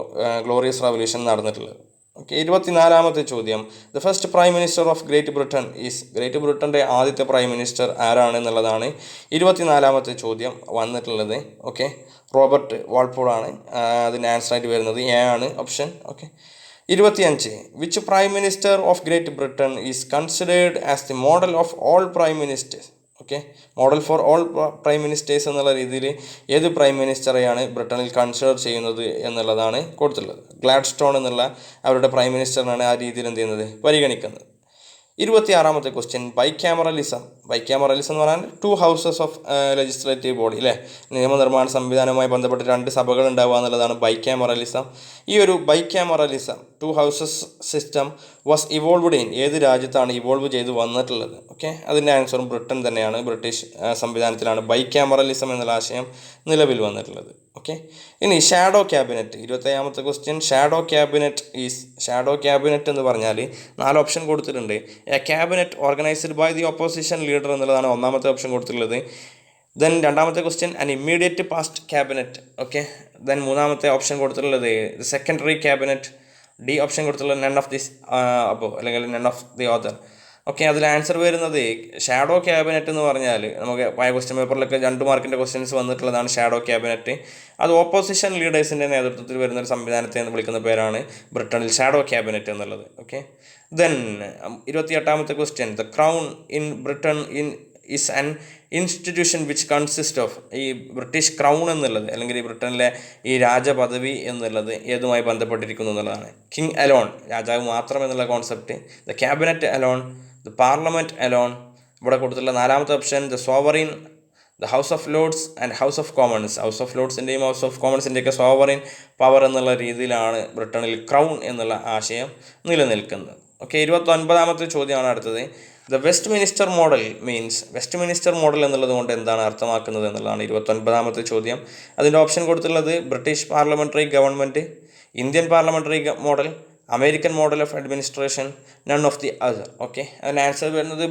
ഗ്ലോറിയസ് റവല്യൂഷൻ നടന്നിട്ടുള്ളത്. ഓക്കെ. 24ാമത്തെ ചോദ്യം, the first prime minister of Great Britain is. Great ബ്രിട്ടൻ്റെ ആദ്യത്തെ പ്രൈം മിനിസ്റ്റർ ആരാണ് എന്നുള്ളതാണ് 24ാമത്തെ ചോദ്യം വന്നിട്ടുള്ളത്. ഓക്കെ, റോബർട്ട് വാൾപോൾ ആണ്. അതിൻ്റെ ആൻസറായിട്ട് വരുന്നത് എ ആണ് option. Okay. 25, which prime minister of Great Britain is considered as the model of all prime ministers. Okay, model for all prime ministers എന്നുള്ള രീതിയിൽ ഏത് പ്രൈം മിനിസ്റ്ററെയാണ് ബ്രിട്ടനിൽ കൺസിഡർ ചെയ്യുന്നത് എന്നുള്ളതാണ് കൊടുത്തിട്ടുള്ളത്. ഗ്ലാഡ്സ്റ്റോൺ എന്നുള്ള അവരുടെ പ്രൈം മിനിസ്റ്ററിനാണ് ആ രീതിയിൽ എന്ത് ചെയ്യുന്നത്, പരിഗണിക്കുന്നത്. 26ാമത്തെ ക്വസ്റ്റ്യൻ, ബൈക്യാമറലിസം എന്ന് പറഞ്ഞാൽ 2 ഹൗസസ് ഓഫ് ലെജിസ്ലേറ്റീവ് ബോഡി അല്ലേ. നിയമനിർമ്മാണ സംവിധാനവുമായി ബന്ധപ്പെട്ട് 2 സഭകൾ ഉണ്ടാവുക എന്നുള്ളതാണ് ബൈക്യാമറലിസം. ഈ ഒരു bicameralism 2 houses system was evolved in. ഏത് രാജ്യത്താണ് ഇവോൾവ് ചെയ്ത് വന്നിട്ടുള്ളത്? ഓക്കെ, അതിൻ്റെ ആൻസറും ബ്രിട്ടൻ തന്നെയാണ്. ബ്രിട്ടീഷ് സംവിധാനത്തിലാണ് ബൈക്യാമറലിസം എന്നുള്ള ആശയം നിലവിൽ വന്നിട്ടുള്ളത്. ഓക്കെ. ഇനി ഷാഡോ ക്യാബിനറ്റ്, 27ാമത്തെ ക്വസ്റ്റ്യൻ, ഷാഡോ ക്യാബിനറ്റ് എന്ന് പറഞ്ഞാൽ 4 ഓപ്ഷൻ കൊടുത്തിട്ടുണ്ട്. A cabinet organised by the opposition leader എന്നുള്ളതാണ് ഒന്നാമത്തെ ഓപ്ഷൻ കൊടുത്തിട്ടുള്ളത്. ദെൻ രണ്ടാമത്തെ question, an immediate past cabinet. Okay. Then മൂന്നാമത്തെ ഓപ്ഷൻ കൊടുത്തിട്ടുള്ളത് സെക്കൻഡറി ക്യാബിനറ്റ്. ഡി ഓപ്ഷൻ കൊടുത്തിട്ടുള്ളത് നൺ ഓഫ് ദിസ് അല്ലെങ്കിൽ none of the other. Okay, അതിൽ ആൻസർ വരുന്നത് ഷാഡോ ക്യാബിനറ്റ് എന്ന് പറഞ്ഞാൽ നമുക്ക് പഴയ ക്വസ്റ്റ്യൻ പേപ്പറിലൊക്കെ 2 മാർക്കിൻ്റെ ക്വസ്റ്റ്യൻസ് വന്നിട്ടുള്ളതാണ് ഷാഡോ ക്യാബിനറ്റ്. അത് ഓപ്പോസിഷൻ ലീഡേഴ്സിൻ്റെ നേതൃത്വത്തിൽ വരുന്ന ഒരു സംവിധാനത്തെ എന്ന് വിളിക്കുന്ന പേരാണ് ബ്രിട്ടനിൽ ഷാഡോ ക്യാബിനറ്റ് എന്നുള്ളത്. ഓക്കെ, ദെൻ 28ാമത്തെ question, the crown in Britain is an institution which consist of. ഈ ബ്രിട്ടീഷ് ക്രൗൺ എന്നുള്ളത് അല്ലെങ്കിൽ ഈ ബ്രിട്ടനിലെ ഈ രാജപദവി എന്നുള്ളത് ഏതുമായി ബന്ധപ്പെട്ടിരിക്കുന്നു എന്നുള്ളതാണ്. കിങ് അലോൺ, രാജാവ് മാത്രം എന്നുള്ള concept. The cabinet alone, the parliament alone. ഇവിടെ കൊടുത്തിട്ടുള്ള 4ാമത്തെ option, the sovereign, the house of lords and house of commons. House of ലോർഡ്സിൻ്റെയും ഹൗസ് ഓഫ് കോമൺസിൻ്റെയൊക്കെ സോവറിൻ പവർ എന്നുള്ള രീതിയിലാണ് ബ്രിട്ടനിൽ ക്രൗൺ എന്നുള്ള ആശയം നിലനിൽക്കുന്നത്. ഓക്കെ, 29ാമത്തെ ചോദ്യമാണ് അടുത്തത്. The Westminster model means. Westminster model എന്നുള്ളത് കൊണ്ട് എന്താണ് അർത്ഥമാക്കുന്നത് എന്നുള്ളതാണ് 29ാമത്തെ ചോദ്യം. അതിൻ്റെ ഓപ്ഷൻ കൊടുത്തുള്ളത് British parliamentary government, Indian parliamentary model, American model of administration, none of the other. Okay, അതിന് ആൻസർ വരുന്നത്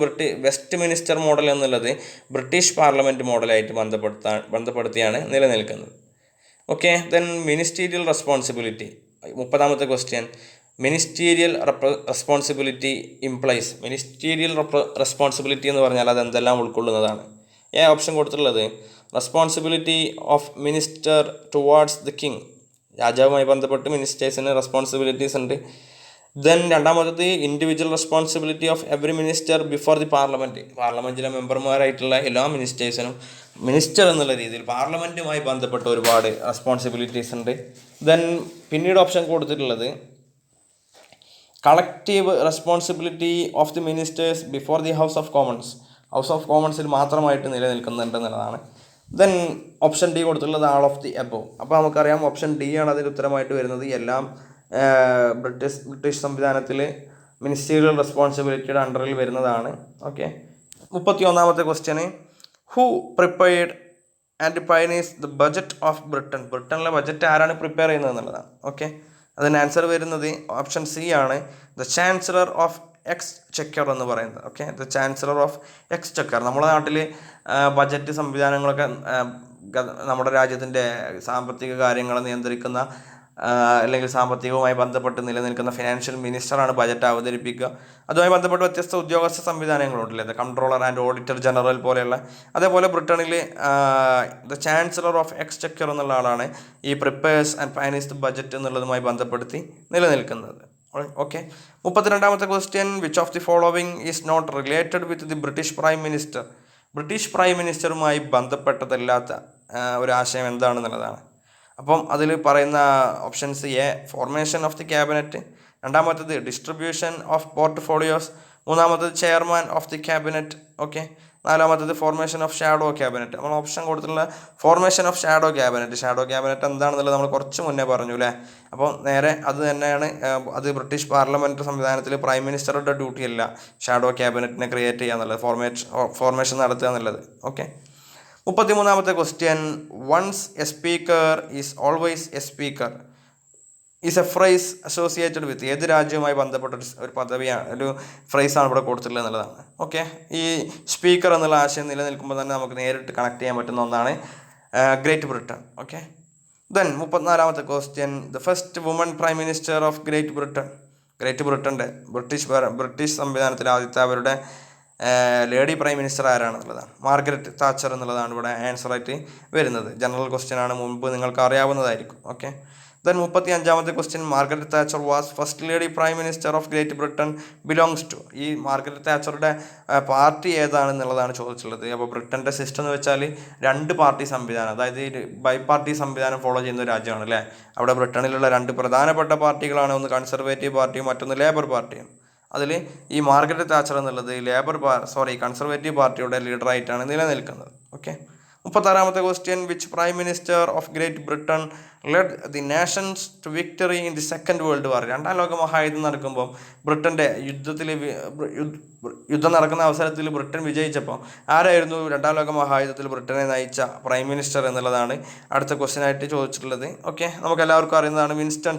വെസ്റ്റ് മിനിസ്റ്റർ മോഡൽ എന്നുള്ളത് ബ്രിട്ടീഷ് പാർലമെൻറ്റ് മോഡലായിട്ട് ബന്ധപ്പെടുത്തിയാണ് നിലനിൽക്കുന്നത്. Okay, then ministerial responsibility. 30ാമത്തെ question, ministerial responsibility implies. Ministerial responsibility എന്ന് പറഞ്ഞാൽ അത് എന്തെല്ലാം ഉൾക്കൊള്ളുന്നതാണ്? ഓപ്ഷൻ കൊടുത്തിട്ടുള്ളത് responsibility of minister towards the king. രാജാവുമായി ബന്ധപ്പെട്ട് മിനിസ്റ്റേഴ്സിന് റെസ്പോൺസിബിലിറ്റീസ് ഉണ്ട്. ദെൻ 2ാമത്തത് individual responsibility of every minister before the parliament. പാർലമെൻറ്റിലെ മെമ്പർമാരായിട്ടുള്ള എല്ലാ മിനിസ്റ്റേഴ്സിനും മിനിസ്റ്റർ എന്നുള്ള രീതിയിൽ പാർലമെൻറ്റുമായി ബന്ധപ്പെട്ട ഒരുപാട് റെസ്പോൺസിബിലിറ്റീസ് ഉണ്ട്. ദെൻ പിന്നീട് ഓപ്ഷൻ കൊടുത്തിട്ടുള്ളത് collective responsibility of the ministers before the house of commons. House of കോമൺസിൽ മാത്രമായിട്ട് നിലനിൽക്കുന്നുണ്ട് എന്നുള്ളതാണ്. ദെൻ ഓപ്ഷൻ ഡി കൊടുത്തിട്ടുള്ളത് ആൾ ഓഫ് ദി എബോവ്. അപ്പോൾ നമുക്കറിയാം ഓപ്ഷൻ ഡി ആണ് അതിന് ഉത്തരമായിട്ട് വരുന്നത്. എല്ലാം ബ്രിട്ടീഷ് സംവിധാനത്തിൽ മിനിസ്റ്റീരിയൽ റെസ്പോൺസിബിലിറ്റിയുടെ അണ്ടറിൽ വരുന്നതാണ്. ഓക്കെ, 31ാമത്തെ ക്വസ്റ്റ്യന്, who prepared and pioneers the budget of Britain. ബ്രിട്ടനിലെ ബജറ്റ് ആരാണ് പ്രിപ്പയർ ചെയ്യുന്നത് എന്നുള്ളതാണ്. ഓക്കെ, അതിന് ആൻസർ വരുന്നത് ഓപ്ഷൻ സി ആണ്, ദ ചാൻസലർ ഓഫ് എക്സ്ചെക്കർ എന്ന് പറയുന്നത്. Okay, the chancellor of exchequer. നമ്മുടെ നാട്ടിൽ ബജറ്റ് സംവിധാനങ്ങളൊക്കെ നമ്മുടെ രാജ്യത്തിൻ്റെ സാമ്പത്തിക കാര്യങ്ങൾ നിയന്ത്രിക്കുന്ന അല്ലെങ്കിൽ സാമ്പത്തികവുമായി ബന്ധപ്പെട്ട് നിലനിൽക്കുന്ന ഫിനാൻഷ്യൽ മിനിസ്റ്ററാണ് ബജറ്റ് അവതരിപ്പിക്കുക. അതുമായി ബന്ധപ്പെട്ട് വ്യത്യസ്ത ഉദ്യോഗസ്ഥ സംവിധാനങ്ങളുണ്ടല്ലേ, the controller and auditor general പോലെയുള്ള. അതേപോലെ ബ്രിട്ടനിൽ ദ ചാൻസലർ ഓഫ് എക്സ്ചെക്കർ എന്നുള്ള ആളാണ് ഈ prepares and finalises the budget എന്നുള്ളതുമായി ബന്ധപ്പെടുത്തി നിലനിൽക്കുന്നത്. ഓക്കെ, 32ാമത്തെ question, which of the following is not related with the British prime minister. British prime മിനിസ്റ്ററുമായി ബന്ധപ്പെട്ടതല്ലാത്ത ഒരു ആശയം എന്താണെന്നുള്ളതാണ്. അപ്പം അതിൽ പറയുന്ന options: A, formation of the cabinet; 2ാമത്തത് ഡിസ്ട്രിബ്യൂഷൻ ഓഫ് പോർട്ട്ഫോളിയോസ്; 3ാമത്തത് chairman of the cabinet; okay, 4ാമത്തത് ഫോർമേഷൻ ഓഫ് ഷാഡോ ക്യാബിനറ്റ്. നമ്മൾ ഓപ്ഷൻ കൊടുത്തിട്ടുള്ള formation of shadow cabinet. Shadow cabinet എന്താണെന്നുള്ളത് നമ്മൾ കുറച്ച് മുന്നേ പറഞ്ഞു അല്ലേ. അപ്പോൾ നേരെ അത് തന്നെയാണ്. അത് ബ്രിട്ടീഷ് പാർലമെൻറ്റ് സംവിധാനത്തിൽ പ്രൈം മിനിസ്റ്ററുടെ ഡ്യൂട്ടി അല്ല ഷാഡോ ക്യാബിനറ്റിനെ ക്രിയേറ്റ് ചെയ്യുക എന്നുള്ളത്, ഫോർമേഷൻ നടത്തുക എന്നുള്ളത്. ഓക്കെ, 33ാമത്തെ question: once a speaker is always a speaker is a phrase associated with. ഏത് രാജ്യവുമായി ബന്ധപ്പെട്ട ഒരു പദവിയാണ്, ഒരു ഫ്രൈസാണ് ഇവിടെ കൊടുത്തിട്ടുള്ളത് എന്നുള്ളതാണ്. ഓക്കെ, ഈ സ്പീക്കർ എന്നുള്ള ആശയം നിലനിൽക്കുമ്പോൾ തന്നെ നമുക്ക് നേരിട്ട് കണക്ട് ചെയ്യാൻ പറ്റുന്ന ഒന്നാണ് ഗ്രേറ്റ് ബ്രിട്ടൻ. ഓക്കെ, ദെൻ 34ാമത്തെ question: the first woman prime minister of Great Britain. Great ബ്രിട്ടൻ്റെ ബ്രിട്ടീഷ് സംവിധാനത്തിൽ ആദ്യത്തെ അവരുടെ ലേഡി പ്രൈം മിനിസ്റ്റർ ആരാണെന്നുള്ളതാണ്. മാർഗരറ്റ് താച്ചർ എന്നുള്ളതാണ് ഇവിടെ ആൻസറായിട്ട് വരുന്നത്. ജനറൽ ക്വസ്റ്റ്യൻ ആണ്, മുമ്പ് നിങ്ങൾക്ക് അറിയാവുന്നതായിരിക്കും. ഓക്കെ, ദെൻ 35ാമത്തെ question: Margaret Thatcher was first lady prime minister of Great Britain belongs to. ഈ മാർഗരറ്റ് താച്ചറുടെ പാർട്ടി ഏതാണെന്നുള്ളതാണ് ചോദിച്ചിട്ടുള്ളത്. അപ്പോൾ ബ്രിട്ടൻ്റെ സിസ്റ്റം എന്ന് വെച്ചാൽ 2 പാർട്ടി സംവിധാനം, അതായത് ബൈ പാർട്ടി സംവിധാനം ഫോളോ ചെയ്യുന്ന ഒരു രാജ്യമാണ് അല്ലേ. അവിടെ ബ്രിട്ടനിലുള്ള 2 പ്രധാനപ്പെട്ട പാർട്ടികളാണ്, ഒന്ന് കൺസർവേറ്റീവ് പാർട്ടിയും മറ്റൊന്ന് ലേബർ പാർട്ടിയും. അതിൽ ഈ മാർഗരറ്റ് താച്ചർ എന്നുള്ളത് കൺസർവേറ്റീവ് പാർട്ടിയുടെ ലീഡറായിട്ടാണ് നിലനിൽക്കുന്നത്. ഓക്കെ, 36ാമത്തെ question: which prime minister of Great Britain led the nations to victory in the second world war. 2ാം ലോക മഹായുദ്ധം നടക്കുമ്പോൾ ബ്രിട്ടൻ്റെ യുദ്ധം നടക്കുന്ന അവസരത്തിൽ ബ്രിട്ടൻ വിജയിച്ചപ്പോൾ ആരായിരുന്നു 2ാം ലോക മഹായുദ്ധത്തിൽ ബ്രിട്ടനെ നയിച്ച പ്രൈം മിനിസ്റ്റർ എന്നുള്ളതാണ് അടുത്ത ക്വസ്റ്റ്യൻ ആയിട്ട് ചോദിച്ചിട്ടുള്ളത്. ഓക്കെ, നമുക്ക് എല്ലാവർക്കും അറിയുന്നതാണ് വിൻസ്റ്റൺ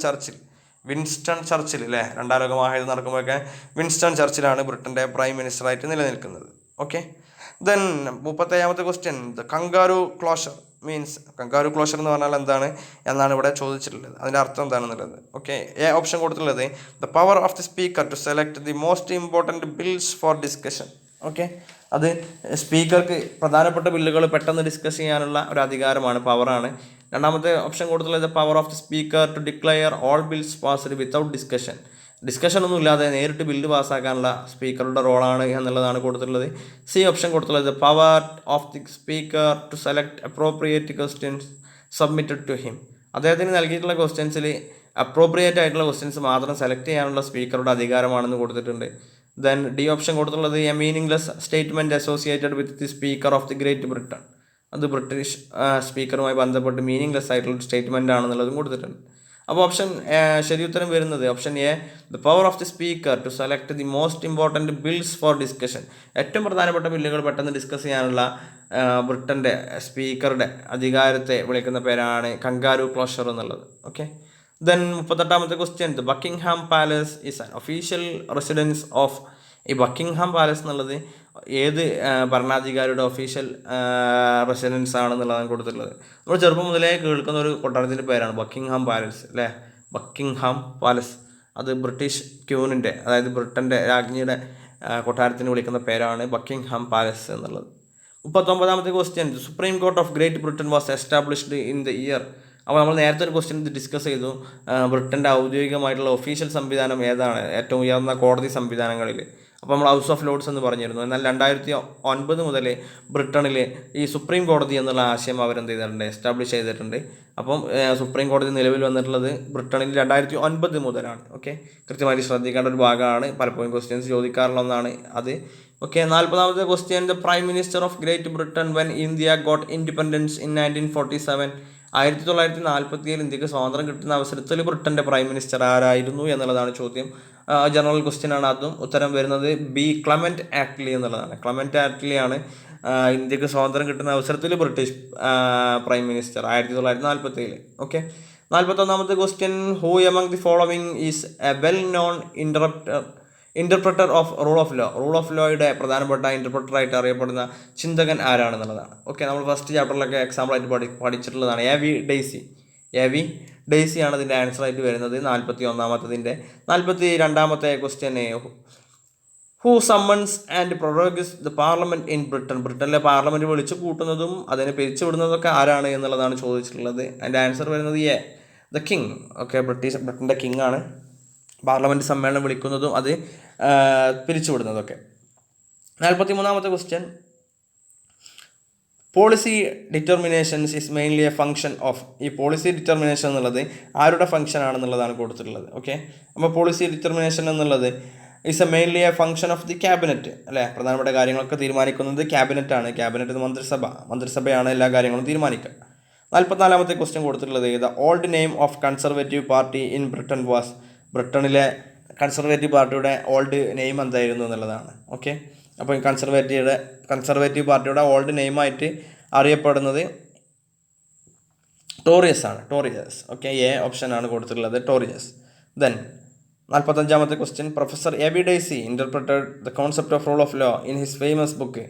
ചർച്ചിൽ അല്ലേ. 2ാം ലോക മഹായുദ്ധം നടക്കുമ്പോഴൊക്കെ വിൻസ്റ്റൺ ചർച്ചിലാണ് ബ്രിട്ടൻ്റെ പ്രൈം മിനിസ്റ്ററായിട്ട് നിലനിൽക്കുന്നത്. ഓക്കെ, ദെൻ 37ാമത്തെ question: the kangaroo closure means kangaroo closure എന്ന് പറഞ്ഞാൽ എന്താണ് എന്നാണ് ഇവിടെ ചോദിച്ചിട്ടുള്ളത്. അതിൻ്റെ അർത്ഥം എന്താണെന്നുള്ളത്. ഓക്കെ, എ ഓപ്ഷൻ കൊടുത്തിട്ടുള്ളത് the power of the speaker to select the most important bills for discussion. Okay, അത് സ്പീക്കർക്ക് പ്രധാനപ്പെട്ട ബില്ലുകൾ പെട്ടെന്ന് ഡിസ്കസ് ചെയ്യാനുള്ള ഒരു അധികാരമാണ്, പവറാണ്. രണ്ടാമത്തെ ഓപ്ഷൻ കൊടുത്തിട്ടുള്ളത് power of the speaker to declare all bills passed without discussion ഒന്നും ഇല്ലാതെ നേരിട്ട് ബില്ല് പാസ്സാക്കാനുള്ള സ്പീക്കറുടെ റോളാണ് എന്നുള്ളതാണ് കൊടുത്തിട്ടുള്ളത്. സി ഓപ്ഷൻ കൊടുത്തിട്ടുള്ളത് power of the speaker to select appropriate questions submitted to him. അദ്ദേഹത്തിന് നൽകിയിട്ടുള്ള ക്വസ്റ്റ്യൻസിൽ അപ്രോപ്രിയേറ്റ് ആയിട്ടുള്ള ക്വസ്റ്റ്യൻസ് മാത്രം സെലക്ട് ചെയ്യാനുള്ള സ്പീക്കറുടെ അധികാരമാണെന്ന് കൊടുത്തിട്ടുണ്ട്. ദെൻ ഡി ഓപ്ഷൻ കൊടുത്തിട്ടുള്ളത് a meaningless statement associated with the speaker of the Great Britain. അത് ബ്രിട്ടീഷ് സ്പീക്കറുമായി ബന്ധപ്പെട്ട് മീനിങ്ലെസ് ആയിട്ടുള്ള സ്റ്റേറ്റ്മെൻ്റ് ആണെന്നുള്ളതും കൊടുത്തിട്ടുണ്ട്. അപ്പോൾ ഓപ്ഷൻ ശരി ഉത്തരം വരുന്നത് option A the power of the speaker to select the most important bills for discussion. ഏറ്റവും പ്രധാനപ്പെട്ട ബില്ലുകൾ പെട്ടെന്ന് ഡിസ്കസ് ചെയ്യാനുള്ള ബ്രിട്ടൻ്റെ സ്പീക്കറുടെ അധികാരത്തെ വിളിക്കുന്ന പേരാണ് കങ്കാരു ക്ലോഷർ എന്നുള്ളത്. ഓക്കെ, ദെൻ 38ാമത്തെ question the Buckingham Palace is an official residence of. ഈ ബക്കിംഗ്ഹാം പാലസ് എന്നുള്ളത് ഏത് ഭരണാധികാരിയുടെ ഒഫീഷ്യൽ റെസിഡൻസ് ആണെന്നുള്ളതാണ് കൊടുത്തിട്ടുള്ളത്. നമ്മൾ ചെറുപ്പം മുതലേ കേൾക്കുന്ന ഒരു കൊട്ടാരത്തിൻ്റെ പേരാണ് ബക്കിംഗ്ഹാം പാലസ് അല്ലേ. ബക്കിംഗ്ഹാം പാലസ് അത് ബ്രിട്ടീഷ് ക്യൂനിൻ്റെ, അതായത് ബ്രിട്ടൻ്റെ രാജ്ഞിയുടെ കൊട്ടാരത്തിന് വിളിക്കുന്ന പേരാണ് ബക്കിംഗ്ഹാം പാലസ് എന്നുള്ളത്. 39ാമത്തെ question supreme court of Great Britain was established in the year. അപ്പോൾ നമ്മൾ നേരത്തെ ഒരു ക്വസ്റ്റ്യൻ ഡിസ്കസ് ചെയ്തു, ബ്രിട്ടൻ്റെ ഔദ്യോഗികമായിട്ടുള്ള ഒഫീഷ്യൽ സംവിധാനം ഏതാണ്, ഏറ്റവും ഉയർന്ന കോടതി സംവിധാനങ്ങളിൽ. അപ്പോൾ നമ്മൾ ഹൗസ് ഓഫ് ലോർഡ്സ് എന്ന് പറഞ്ഞിരുന്നു. എന്നാൽ 2009 മുതൽ ബ്രിട്ടനിൽ ഈ സുപ്രീം കോടതി എന്നുള്ള ആശയം അവരെന്ത് ചെയ്തിട്ടുണ്ട്, എസ്റ്റാബ്ലിഷ് ചെയ്തിട്ടുണ്ട്. അപ്പം സുപ്രീം കോടതി നിലവിൽ വന്നിട്ടുള്ളത് ബ്രിട്ടനിൽ 2009 മുതലാണ്. ഓക്കെ, കൃത്യമായിട്ട് ശ്രദ്ധിക്കേണ്ട ഒരു ഭാഗമാണ്, പലപ്പോഴും ക്വസ്റ്റ്യൻസ് ചോദിക്കാറുള്ള ഒന്നാണ് അത്. ഓക്കെ, 40ാമത്തെ question the prime minister of Great Britain when India got independence in 1947. 1947 ഇന്ത്യക്ക് സ്വാതന്ത്ര്യം കിട്ടുന്ന അവസരത്തിൽ ബ്രിട്ടൻ്റെ പ്രൈം മിനിസ്റ്റർ ആരായിരുന്നു എന്നുള്ളതാണ് ചോദ്യം. ജനറൽ ക്വസ്റ്റ്യൻ ആണ്. അതും ഉത്തരം വരുന്നത് ബി ക്ലമൻറ്റ് ആറ്റ്ലി എന്നുള്ളതാണ്. ക്ലമൻറ്റ് ആറ്റ്ലി ആണ് ഇന്ത്യക്ക് സ്വാതന്ത്ര്യം കിട്ടുന്ന അവസരത്തിൽ ബ്രിട്ടീഷ് പ്രൈം മിനിസ്റ്റർ 1947. ഓക്കെ, 41ാമത്തെ question who among the following is a well known interpreter of rule of ലോയുടെ പ്രധാനപ്പെട്ട ഇൻ്റർപ്രറ്ററായിട്ട് അറിയപ്പെടുന്ന ചിന്തകൻ ആരാണെന്നുള്ളതാണ്. ഓക്കെ, നമ്മൾ ഫസ്റ്റ് ചാപ്റ്ററിലൊക്കെ എക്സാമ്പിളായിട്ട് പഠിച്ചിട്ടുള്ളതാണ്. എ വി ഡെയ്സി ആണ് ഇതിൻ്റെ ആൻസർ ആയിട്ട് വരുന്നത് 41ാമത്തതിൻ്റെ. 42ാമത്തെ question who summons and prorogues the parliament in ബ്രിട്ടനിലെ പാർലമെൻറ്റ് വിളിച്ചു കൂട്ടുന്നതും അതിനെ പിരിച്ചുവിടുന്നതൊക്കെ ആരാണ് എന്നുള്ളതാണ് ചോദിച്ചിട്ടുള്ളത്. അതിൻ്റെ ആൻസർ വരുന്നത് എ ദ കിങ്. ഓക്കെ, ബ്രിട്ടൻ്റെ കിങ് ആണ് പാർലമെൻറ്റ് സമ്മേളനം വിളിക്കുന്നതും അത് പിരിച്ചുവിടുന്നതൊക്കെ. 43ാമത്തെ question policy determinations is mainly a function of. ഈ പോളിസി ഡിറ്റർമിനേഷൻ എന്നുള്ളത് ആരുടെ ഫംഗ്ഷൻ ആണെന്നുള്ളതാണ് കൊടുത്തിട്ടുള്ളത്. ഓക്കെ, അപ്പോൾ പോളിസി ഡിറ്റർമിനേഷൻ എന്നുള്ളത് is a mainly a function of the cabinet അല്ലേ. പ്രധാനപ്പെട്ട കാര്യങ്ങളൊക്കെ തീരുമാനിക്കുന്നത് ക്യാബിനറ്റാണ്. ക്യാബിനറ്റ് മന്ത്രിസഭയാണ് എല്ലാ കാര്യങ്ങളും തീരുമാനിക്കുക. 44ാമത്തെ ക്വസ്റ്റ്യൻ കൊടുത്തിട്ടുള്ളത് the old name of conservative party in Britain was. ബ്രിട്ടനിലെ കൺസർവേറ്റീവ് പാർട്ടിയുടെ ഓൾഡ് നെയിം എന്തായിരുന്നു എന്നുള്ളതാണ്. ഓക്കെ, അപ്പോൾ കൺസർവേറ്റീവ് പാർട്ടിയുടെ ഓൾഡ് നെയിമായിട്ട് അറിയപ്പെടുന്നത് ടോറിയസ് ആണ്. ഓക്കെ, എ ഓപ്ഷനാണ് കൊടുത്തിട്ടുള്ളത്, ടോറിയസ്. ദെൻ 45ാമത്തെ question professor A B Dicey interpreted the concept of rule of law in his famous book.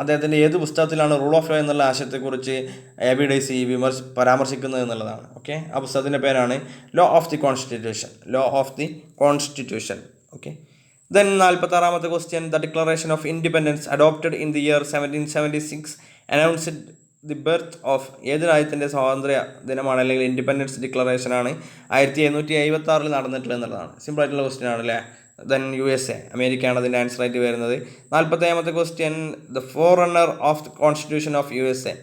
അദ്ദേഹത്തിൻ്റെ ഏത് പുസ്തകത്തിലാണ് റൂൾ ഓഫ് ലോ എന്നുള്ള ആശയത്തെക്കുറിച്ച് എ ബി ഡെയ്സി പരാമർശിക്കുന്നത് എന്നുള്ളതാണ്. ഓക്കെ, ആ പുസ്തകത്തിൻ്റെ പേരാണ് law of the constitution. Okay, then 46ാമത്തെ question the declaration of independence adopted in the year 1776 announced the birth of. ഏത് രാജ്യത്തിൻ്റെ സ്വാതന്ത്ര്യ ദിനമാണ് അല്ലെങ്കിൽ ഇൻഡിപെൻഡൻസ് ഡിക്ലറേഷനാണ് 1776 നടന്നിട്ടുള്ളത് എന്നുള്ളതാണ്. സിമ്പിളായിട്ടുള്ള ക്വസ്റ്റ്യൻ ആണ് അല്ലേ. ദെൻ USA, അമേരിക്കയാണ് അതിൻ്റെ ആൻസർ ആയിട്ട് വരുന്നത്. 47ാമത്തെ question the forerunner of the constitution of USA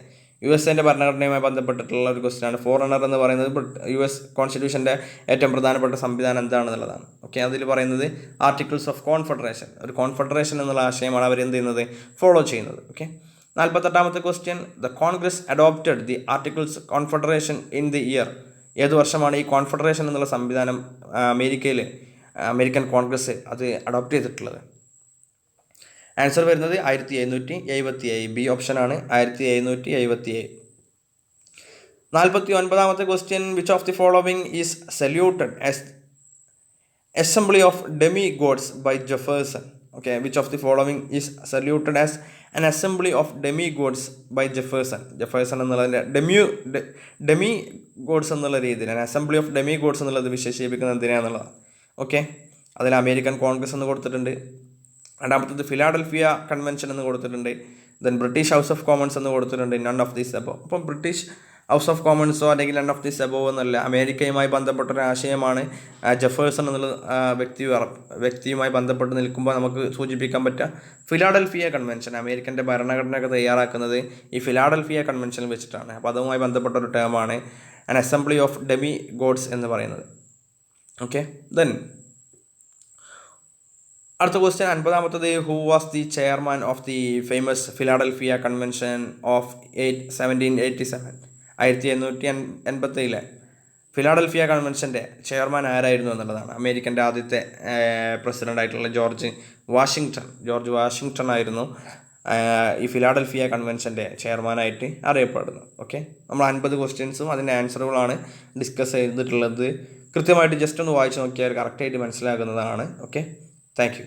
ഭരണഘടനയുമായി ബന്ധപ്പെട്ടിട്ടുള്ള ഒരു ക്വസ്റ്റ്യൻ ആണ്. ഫോർറണ്ണർ എന്ന് പറയുന്നത് US കോൺസ്റ്റിറ്റ്യൂഷൻ്റെ ഏറ്റവും പ്രധാനപ്പെട്ട സംവിധാനം എന്താണെന്നുള്ളതാണ്. ഓക്കെ, അതിൽ പറയുന്നത് ആർട്ടിക്കിൾസ് ഓഫ് കോൺഫെഡറേഷൻ. ഒരു കോൺഫെഡറേഷൻ എന്നുള്ള ആശയമാണ് അവരെന്ത് ചെയ്യുന്നത്, ഫോളോ ചെയ്യുന്നത്. ഓക്കെ, 48ാമത്തെ question the congress adopted the articles confederation in the year. ഏത് വർഷമാണ് ഈ കോൺഫെഡറേഷൻ എന്നുള്ള സംവിധാനം അമേരിക്കൻ കോൺഗ്രസ് അത് അഡോപ്റ്റ് ചെയ്തിട്ടുള്ളത്? ആൻസർ വരുന്നത് 1777. ബി ഓപ്ഷനാണ് 1777. 49ാമത്തെ question which of the following is saluted as assembly of demigods by Jefferson. Okay, which of the following is saluted as an assembly of demigods by Jefferson എന്നുള്ളതിൻ്റെ demigods എന്നുള്ള രീതിയിൽ an assembly of demigods എന്നുള്ളത് വിശേഷിപ്പിക്കുന്നത് എന്തിനാന്നുള്ളതാണ്. Okay, അതിൽ American Congress എന്ന് കൊടുത്തിട്ടുണ്ട്. രണ്ടാമത്തത് ഫിലാഡൽഫിയ കൺവെൻഷൻ എന്ന് കൊടുത്തിട്ടുണ്ട്. Then British House of Commons എന്ന് കൊടുത്തിട്ടുണ്ട്. None of these above. അപ്പം ബ്രിട്ടീഷ് ഹൗസ് ഓഫ് കോമൺസോ അല്ലെങ്കിൽ നൺ ഓഫ് ദീസ് അബോവ് എന്നല്ല, അമേരിക്കയുമായി ബന്ധപ്പെട്ടൊരു ആശയമാണ് ജെഫേഴ്സൺ എന്നുള്ള വ്യക്തിയുമായി ബന്ധപ്പെട്ട് നിൽക്കുമ്പോൾ നമുക്ക് സൂചിപ്പിക്കാൻ പറ്റുക ഫിലാഡൽഫിയ കൺവെൻഷൻ. അമേരിക്കൻ്റെ ഭരണഘടനയൊക്കെ തയ്യാറാക്കുന്നത് ഈ ഫിലാഡൽഫിയ കൺവെൻഷനിൽ വെച്ചിട്ടാണ്. അപ്പോൾ അതുമായി ബന്ധപ്പെട്ട ഒരു ടേമാണ് an assembly of demi gods എന്ന് പറയുന്നത്. ഓക്കെ, ദെൻ അടുത്ത ക്വസ്റ്റ്യൻ 50-ാമത്തത് who was the chairman of the famous Philadelphia Convention of 1787 1787 Philadelphia കൺവെൻഷൻ്റെ ചെയർമാൻ ആരായിരുന്നു എന്നുള്ളതാണ്. അമേരിക്കൻ്റെ ആദ്യത്തെ പ്രസിഡൻ്റ് ആയിട്ടുള്ള ജോർജ് വാഷിങ്ടൺ ആയിരുന്നു ഈ ഫിലാഡൽഫിയ കൺവെൻഷൻ്റെ ചെയർമാനായിട്ട് അറിയപ്പെടുന്നു. ഓക്കെ, നമ്മൾ 50 ക്വസ്റ്റ്യൻസും അതിൻ്റെ ആൻസറുകളാണ് ഡിസ്കസ് ചെയ്തിട്ടുള്ളത്. കൃത്യമായിട്ട് ജസ്റ്റ് ഒന്ന് വായിച്ച് നോക്കിയാൽ കറക്റ്റായിട്ട് മനസ്സിലാകുന്നതാണ്. Okay, thank you.